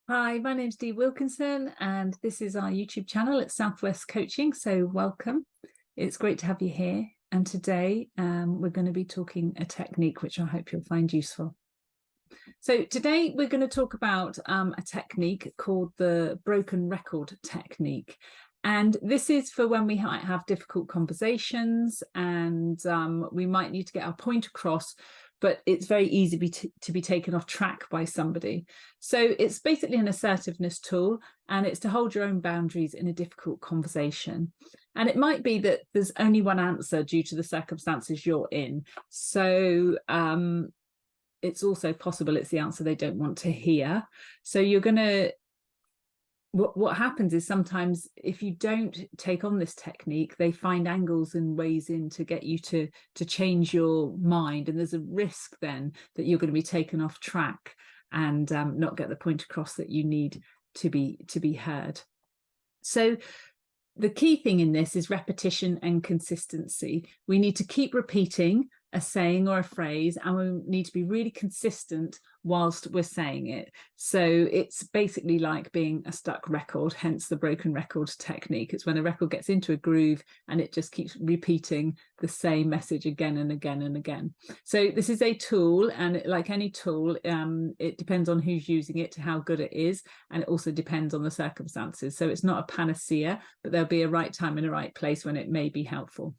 Hi, my name's Dee Wilkinson, and this is our YouTube channel at Southwest Coaching. So, welcome. It's great to have you here. And today we're going to be talking a technique which I hope you'll find useful. So, today we're going to talk about a technique called the broken record technique. And this is for when we might have difficult conversations and we might need to get our point across, but it's very easy to be taken off track by somebody. So it's basically an assertiveness tool, and it's to hold your own boundaries in a difficult conversation. And it might be that there's only one answer due to the circumstances you're in. So it's also possible it's the answer they don't want to hear. So you're going to what happens is sometimes if you don't take on this technique, they find angles and ways in to get you to change your mind, and there's a risk then that you're going to be taken off track and not get the point across that you need to be heard. So the key thing in this is repetition and consistency. We need to keep repeating a saying or a phrase, and we need to be really consistent whilst we're saying it. So it's basically like being a stuck record, hence the broken record technique. It's when a record gets into a groove and it just keeps repeating the same message again and again and again. So this is a tool, and like any tool, it depends on who's using it to how good it is, and it also depends on the circumstances. So it's not a panacea, but there'll be a right time and a right place when it may be helpful.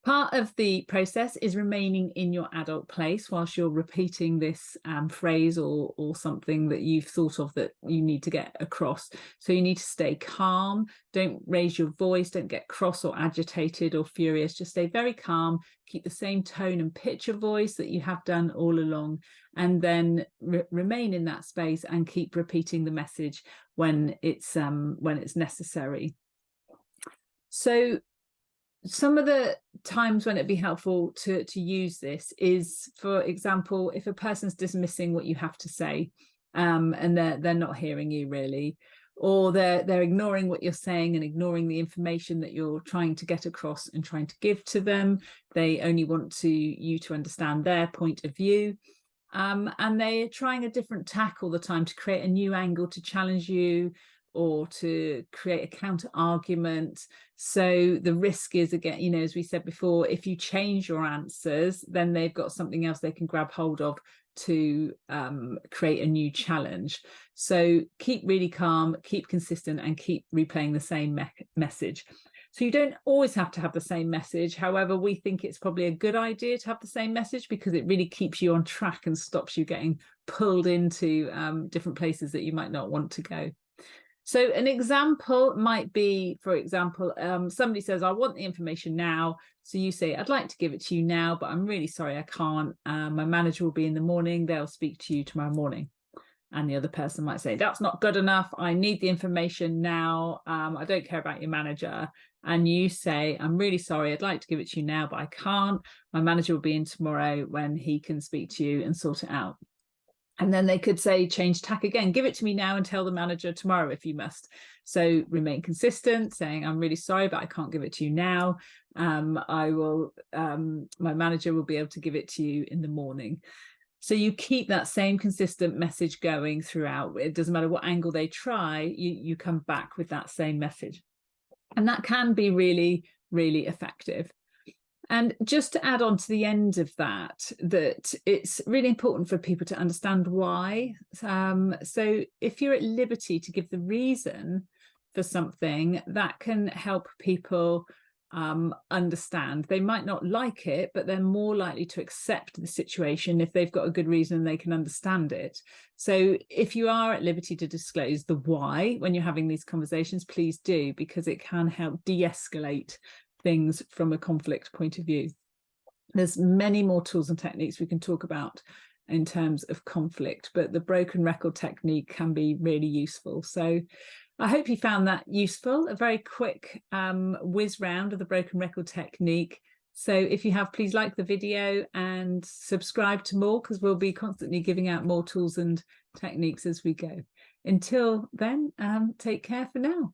Part of the process is remaining in your adult place whilst you're repeating this phrase or something that you've thought of that you need to get across. So you need to stay calm, don't raise your voice, don't get cross or agitated or furious, just stay very calm, keep the same tone and pitch of voice that you have done all along, and then remain in that space and keep repeating the message when it's necessary. So some of the times when it'd be helpful to use this is, for example, if a person's dismissing what you have to say, and they're not hearing you really, or they're ignoring what you're saying and ignoring the information that you're trying to get across and trying to give to them. They only want you to understand their point of view. And they're trying a different tack all the time to create a new angle to challenge you or to create a counter argument. So the risk is, again, as we said before, if you change your answers, then they've got something else they can grab hold of to create a new challenge. So keep really calm, keep consistent, and keep replaying the same message. So you don't always have to have the same message. However, we think it's probably a good idea to have the same message because it really keeps you on track and stops you getting pulled into different places that you might not want to go. So an example might be, for example, somebody says, I want the information now. So you say, I'd like to give it to you now, but I'm really sorry, I can't. My manager will be in the morning. They'll speak to you tomorrow morning. And the other person might say, that's not good enough. I need the information now. I don't care about your manager. And you say, I'm really sorry, I'd like to give it to you now, but I can't. My manager will be in tomorrow when he can speak to you and sort it out. And then they could say, change tack again, give it to me now and tell the manager tomorrow if you must. So remain consistent, saying, I'm really sorry, but I can't give it to you now. My manager will be able to give it to you in the morning. So you keep that same consistent message going throughout. It doesn't matter what angle they try, you come back with that same message. And that can be really, really effective. And just to add on to the end of that it's really important for people to understand why. So if you're at liberty to give the reason for something, that can help people understand. They might not like it, but they're more likely to accept the situation if they've got a good reason and they can understand it. So if you are at liberty to disclose the why when you're having these conversations, please do, because it can help de-escalate things from a conflict point of view. There's many more tools and techniques we can talk about in terms of conflict, but the broken record technique can be really useful. So I hope you found that useful. A very quick whiz round of the broken record technique. So if you have, please like the video and subscribe to more, because we'll be constantly giving out more tools and techniques as we go. Until then, take care for now.